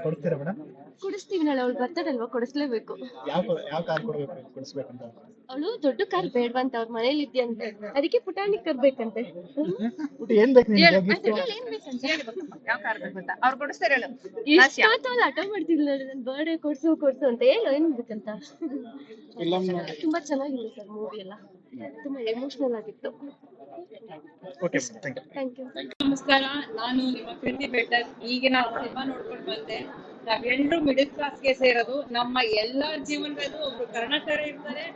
ಕೊಡ್ತೀರಾ ಮೇಡಮ್? ಕುಡಿಸ್ತೀವಿ ನಾಳೆ, ಅವಳು ಬರ್ತಡಲ್ವಾ, ಕೊಡಿಸ್ಲೇಬೇಕು. ಯಾವ ಕಾರ್ ಕೊಡಿಸ್ಬೇಕಂತ? ಅವಳು ದೊಡ್ಡ ಕಾರ್ ಬೇಡವಂತ, ಅವ್ರ ಮನೇಲಿ ಇದೆಯಂತೆ, ಅದಕ್ಕೆ ಪುಟಾಣಿ ಕರ್ಬೇಕಂತೆ. ಏನ್ ಬೇಕು ನಿಮ್ಗೆ ಹೇಳು, gift? ಅದ್ರಲ್ಲಿ ಏನ್ ಬೇಕಂತ ಯಾವ ಕಾರ್ ಬೇಕಂತ ಅವ್ರು ಕೊಡಿಸ್ತಾರೆ ಹೇಳು. ಇಷ್ಟೊತ್ತು ಅವ್ಳು ಹಠ ಮಾಡ್ತಿದ್ಲು ನೋಡಿ, ನನ್ ಬರ್ಡೇ ಕೊಡ್ಸು ಅಂತ. ಹೇಳು ಏನ್ ಬೇಕಂತ. ತುಂಬಾ ಚೆನ್ನಾಗಿದೆ ಸರ್ ಮೂವಿ ಎಲ್ಲ, ತುಂಬಾ ಎಮೋಷನಲ್ ಆಗಿತ್ತು. Okay thank you. Thank you. ನಮಸ್ಕಾರ, ನಾನು ನಿಮ್ಮ ಪ್ರೀತಿ ಬೆಟರ್. ಈಗ ನಾವು ಸಿನಿಮಾ ನೋಡ್ಕೊಂಡು ಬಂದೆ. ನಾವೆಲ್ಲರೂ ಮಿಡಲ್ ಕ್ಲಾಸ್ಗೆ ಸೇರೋದು. ನಮ್ಮ ಎಲ್ಲಾ ಜೀವನದಲ್ಲೂ ಒಬ್ರು ಕರ್ಣಾಟಕ ಇರ್ತಾರೆ,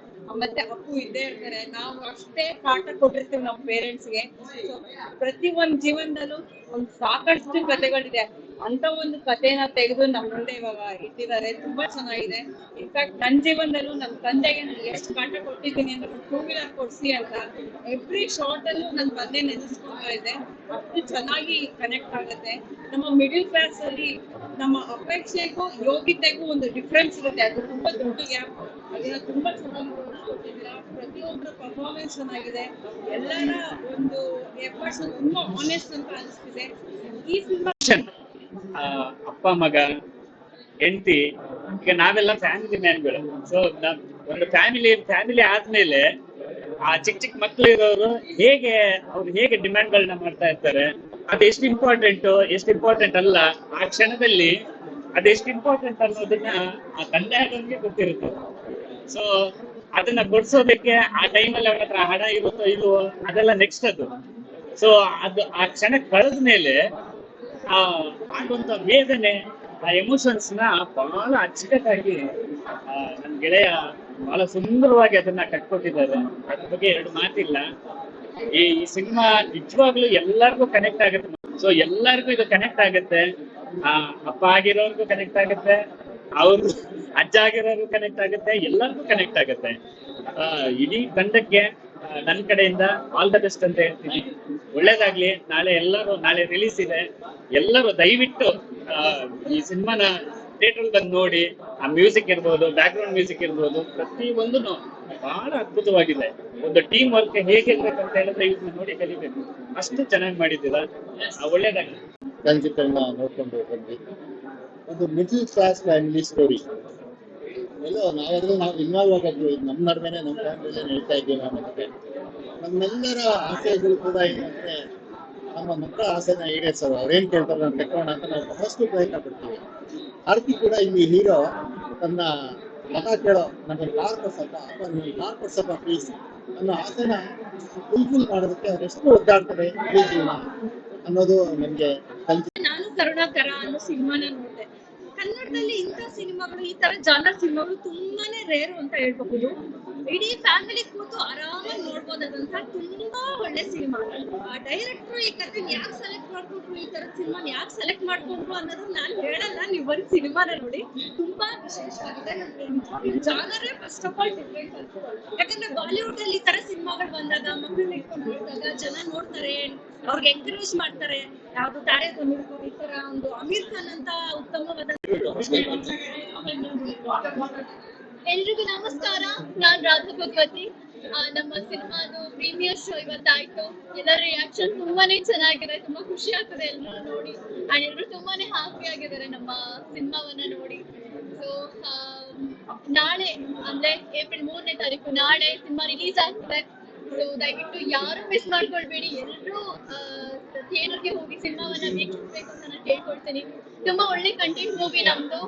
ಮತ್ತೆ ಅಪ್ಪು ಇದ್ದೇ ಇರ್ತಾರೆ. ನಾವು ಅಷ್ಟೇ ಕಾಟ ಕೊಟ್ಟಿರ್ತೀವಿ ನಮ್ಮ ಪೇರೆಂಟ್ಸ್ಗೆ. ಪ್ರತಿ ಒಂದ್ ಜೀವನದಲ್ಲೂ ಒಂದ್ ಸಾಕಷ್ಟು ಕಥೆಗಳಿದೆ. ಅಂತ ಒಂದು ಕಥೆನ ತೆಗೆದು ನಮ್ಮ ಮುಂದೆ ಇವಾಗ ಇಟ್ಟಿದ್ದಾರೆ. ತುಂಬಾ ಚೆನ್ನಾಗಿದೆ. ಇನ್ಫ್ಯಾಕ್ಟ್ ನನ್ನ ಜೀವನದಲ್ಲೂ ನಮ್ಮ ತಂದೆಗೆ ನಾನು ಎಷ್ಟು ಕಾಟ ಕೊಟ್ಟಿದ್ದೀನಿ ಅಂದ್ರೆ, ಒಂದು 2 ವೀಲರ್ ಕೊಡ್ಸಿ ಅಂತ ಎವ್ರಿ ಶಾರ್ಟ್ ಅಲ್ಲೂ ನನ್ನ ತಂದೆ ನೆನೆಸ್ಕೊಳ್ತಾ ಇದೆ. ಅಷ್ಟು ಚೆನ್ನಾಗಿ ಕನೆಕ್ಟ್ ಆಗುತ್ತೆ. ನಮ್ಮ ಮಿಡಿಲ್ ಕ್ಲಾಸ್ ಅಲ್ಲಿ ನಮ್ಮ ಅಪೇಕ್ಷೆಗೂ ಯೋಗ್ಯತೆಗೂ ಒಂದು ಡಿಫ್ರೆನ್ಸ್ ಇರುತ್ತೆ. ಅದು ತುಂಬಾ ದೊಡ್ಡ ಗ್ಯಾಪ್. ಅದನ್ನ ತುಂಬಾ ಚೆನ್ನಾಗಿ ಕೊಟ್ಟಿದ್ದೀರಾ. ಪ್ರತಿಯೊಬ್ಬರ ಪರ್ಫಾರ್ಮೆನ್ಸ್ ಚೆನ್ನಾಗಿದೆ. ಎಲ್ಲರ ಒಂದು ಎಫರ್ಟ್ಸ್ ತುಂಬಾ ಆನೆಸ್ಟ್ ಅಂತ ಅನಿಸ್ತಿದೆ. ಈ ಸಿನಿಮಾ ಅಪ್ಪ ಮಗ ಹೆಂಡತಿ, ಈಗ ನಾವೆಲ್ಲ ಫ್ಯಾಮಿಲಿ ಮ್ಯಾನ್ಗಳು. ಸೊ ಒಂದು ಫ್ಯಾಮಿಲಿ ಆದ್ಮೇಲೆ ಆ ಚಿಕ್ಕ ಮಕ್ಳು ಇರೋರು ಅವ್ರು ಹೇಗೆ ಡಿಮ್ಯಾಂಡ್ಗಳನ್ನ ಮಾಡ್ತಾ ಇರ್ತಾರೆ, ಅದು ಎಷ್ಟು ಇಂಪಾರ್ಟೆಂಟ್ ಅಲ್ಲ ಆ ಕ್ಷಣದಲ್ಲಿ, ಅದೆಷ್ಟು ಇಂಪಾರ್ಟೆಂಟ್ ಅನ್ನೋದನ್ನ ಆ ತಂದೆ ಆಗೋರಿಗೆ ಗೊತ್ತಿರುತ್ತೆ. ಸೊ ಅದನ್ನ ಕೊಡ್ಸೋದಕ್ಕೆ ಆ ಟೈಮಲ್ಲಿ ಅವ್ರ ಹತ್ರ ಹಣ ಇರುತ್ತೋ ಇಲ್ವೋ ಅದೆಲ್ಲ ನೆಕ್ಸ್ಟ್. ಸೊ ಅದು ಆ ಕ್ಷಣ ಕಳೆದ ಮೇಲೆ ಆಗುವಂತ ವೇದನೆ, ಆ ಎಮೋಷನ್ಸ್ ನ ಬಹಳ ಅಚ್ಚುಕಟ್ಟಾಗಿ ನನ್ ಗೆಳೆಯ ಬಹಳ ಸುಂದರವಾಗಿ ಅದನ್ನ ಕಟ್ಕೊಟ್ಟಿದ್ದಾರೆ. ಅದ್ರ ಬಗ್ಗೆ 2 ಮಾತಿಲ್ಲ. ಈ ಸಿನಿಮಾ ನಿಜವಾಗ್ಲೂ ಎಲ್ಲರಿಗೂ ಕನೆಕ್ಟ್ ಆಗುತ್ತೆ. ಸೊ ಎಲ್ಲರಿಗೂ ಇದು ಕನೆಕ್ಟ್ ಆಗುತ್ತೆ. ಅಪ್ಪ ಆಗಿರೋರ್ಗು ಕನೆಕ್ಟ್ ಆಗುತ್ತೆ, ಅವ್ರು ಅಜ್ಜ ಆಗಿರೋರ್ಗು ಕನೆಕ್ಟ್ ಆಗುತ್ತೆ, ಎಲ್ಲರಿಗೂ ಕನೆಕ್ಟ್ ಆಗುತ್ತೆ. ಇಡೀ ತಂಡಕ್ಕೆ ನನ್ನ ಕಡೆಯಿಂದ ಆಲ್ ದ ಬೆಸ್ಟ್ ಅಂತ ಹೇಳ್ತೀನಿ. ಒಳ್ಳೇದಾಗ್ಲಿ. ನಾಳೆ ರಿಲೀಸ್ ಇದೆ. ಎಲ್ಲರೂ ದಯವಿಟ್ಟು ಈ ಸಿನಿಮಾನ ಥಿಯೇಟರ್ ಬಂದು ನೋಡಿ. ಆ ಮ್ಯೂಸಿಕ್ ಇರ್ಬೋದು, ಬ್ಯಾಕ್ ಗ್ರೌಂಡ್ ಮ್ಯೂಸಿಕ್ ಇರ್ಬೋದು, ಪ್ರತಿಯೊಂದು ಬಹಳ ಅದ್ಭುತವಾಗಿದೆ. ಒಂದು ಟೀಮ್ ವರ್ಕ್ ಹೇಗಿರ್ಬೇಕಂತ ಹೇಳಿದ್ರೆ ಇದನ್ನ ನೋಡಿ ಕಲಿಬೇಕು. ಅಷ್ಟು ಚೆನ್ನಾಗಿ ಮಾಡಿದ್ದೀರಾ. ಒಳ್ಳೇದಾಗ್ಲಿ. ಚಲನಚಿತ್ರನ ನೋಡ್ಕೊಂಡು ಬಂದ್ವಿ. ಒಂದು ಮಿಡಲ್ ಕ್ಲಾಸ್ ಫ್ಯಾಮಿಲಿ ಸ್ಟೋರಿ. ಎಲ್ಲೋ ನಾವು ಇನ್ವಾಲ್ವ್ ಆಗೋದು ನಮ್ಮ ನಡುವೆನೆ, ನಮ್ಮ ಫ್ಯಾಮಿಲಿಯಲ್ಲೇ ನಡೀತಾ ಇದ್ದೀವಿ. ನಮ್ಮೆಲ್ಲರ ಆಸೆಗಳು ಕೂಡ ಏನಂದ್ರೆ, ನಮ್ಮ ಮಕ್ಕಳ ಆಸೆನ ಈಡೇರಿಸೋದು. ಅವ್ರೇನ್ ಕೇಳ್ತಾರೆ ನಾನು ತೆಕ್ಕೋಣ ಅಂತ ನಾವು ಬಹಳಷ್ಟು ಪ್ರಯತ್ನ ಪಡ್ತೀವಿ. ಆರ್ತಿ ಕೂಡ ಇಲ್ಲಿ ಹೀರೋ ತನ್ನ ಮಗ ಕೇಳೋ, ನನಗೆ ಕಾರ್ ಕೊಡ್ಸಪ್ಪ, ಅಪ್ಪ ನಿಮಗೆ ಕಾರ್ ಕೊಡ್ಸಪ್ಪ ಪ್ಲೀಸ್ ಅನ್ನೋ ಆಸೆನ ಫುಲ್ಫಿಲ್ ಮಾಡೋದಕ್ಕೆ ಅವರೆಷ್ಟು ಒದ್ದಾಡ್ತಾರೆ ಈ ಜೀವನ ಅನ್ನೋದು ನಮ್ಗೆ ನಾನು ಕರುಣಾಕರ ಅನ್ನೋ ಸಿನಿಮಾನ ನೋಡಿದೆ. ಕನ್ನಡದಲ್ಲಿ ಇಂಥ ಸಿನಿಮಾಗಳು, ಈ ತರ ಜಾನರ್ ಸಿನಿಮಾಗಳು ತುಂಬಾನೇ ರೇರು ಅಂತ ಹೇಳ್ಬಹುದು. ಇಡೀ ಫ್ಯಾಮಿಲಿ ಕೂತು ಆರಾಮಾಗಿ ನೋಡ್ಬೋದಾದಂತ ತುಂಬಾ ಒಳ್ಳೆ ಸಿನಿಮಾ. ಆ ಡೈರೆಕ್ಟರ್ ಈ ಕಥೆ ಯಾಕೆ ಸೆಲೆಕ್ಟ್ ಮಾಡ್ಕೊಂಡ್ರು, ಈ ತರ ಸಿನಿಮಾ ಯಾಕೆ ಸೆಲೆಕ್ಟ್ ಮಾಡ್ಕೊಂಡ್ರು ಅನ್ನೋದು ನಾನು ಹೇಳಲ್ಲ, ನೀವು ಬಂದು ಸಿನಿಮಾನ ನೋಡಿ. ತುಂಬಾ ವಿಶೇಷವಾಗಿದೆ. ಜಾನರೇ ಫಸ್ಟ್ ಆಫ್ ಆಲ್ ಡಿಫ್ರೆಂಟ್ ಅಂತ. ಯಾಕಂದ್ರೆ ಬಾಲಿವುಡ್ ಅಲ್ಲಿ ಈ ತರ ಸಿನಿಮಾಗಳು ಬಂದಾಗ, ಮಕ್ಕಳನ್ನ ಇಟ್ಕೊಂಡು ನೋಡಿದಾಗ ಜನ ನೋಡ್ತಾರೆ, ಅವ್ರಿಗೆ ಎಂಕರೇಜ್ ಮಾಡ್ತಾರೆ. ಯಾವ್ದು ತಾರೆ ತಮಿಳು, ಈ ತರ ಒಂದು ಅಮೀರ್ ಖಾನ್ ಅಂತ ಉತ್ತಮವಾದ. ಎಲ್ರಿಗೂ ನಮಸ್ಕಾರ, ನಾನ್ ರಾಧಾ ಭಗವತಿ. ನಮ್ಮ ಸಿನಿಮಾದು ಪ್ರೀಮಿಯರ್ ಶೋ ಇವತ್ತಾಯ್ತು. ಎಲ್ಲರ ರಿಯಾಕ್ಷನ್ ತುಂಬಾನೇ ಚೆನ್ನಾಗಿದೆ, ತುಂಬಾ ಖುಷಿ ಆಗ್ತದೆ ಎಲ್ಲರೂ ನೋಡಿ. ಅಂಡ್ ಎಲ್ಲರೂ ತುಂಬಾನೇ ಹ್ಯಾಪಿ ಆಗಿದ್ದಾರೆ ನಮ್ಮ ಸಿನಿಮಾವನ್ನ ನೋಡಿ. ಸೊ ನಾಳೆ ಅಂದ್ರೆ ಏಪ್ರಿಲ್ 3ನೇ ತಾರೀಕು ನಾಳೆ ಸಿನಿಮಾ ರಿಲೀಸ್ ಆಗ್ತದೆ. ಸೊ ದಯವಿಟ್ಟು ಯಾರು ಮಿಸ್ ಮಾಡ್ಕೊಳ್ಬೇಡಿ, ಎಲ್ಲರೂ ಥಿಯೇಟರ್ಗೆ ಹೋಗಿ ಸಿನಿಮಾವನ್ನ ವೀಕ್ಷಿಸಬೇಕು ಅಂತ ನಾನು ಕೇಳ್ಕೊಳ್ತೀನಿ. ತುಂಬಾ ಒಳ್ಳೆ ಕಂಟೆಂಟ್ ಮೂವಿ ನಮ್ದು.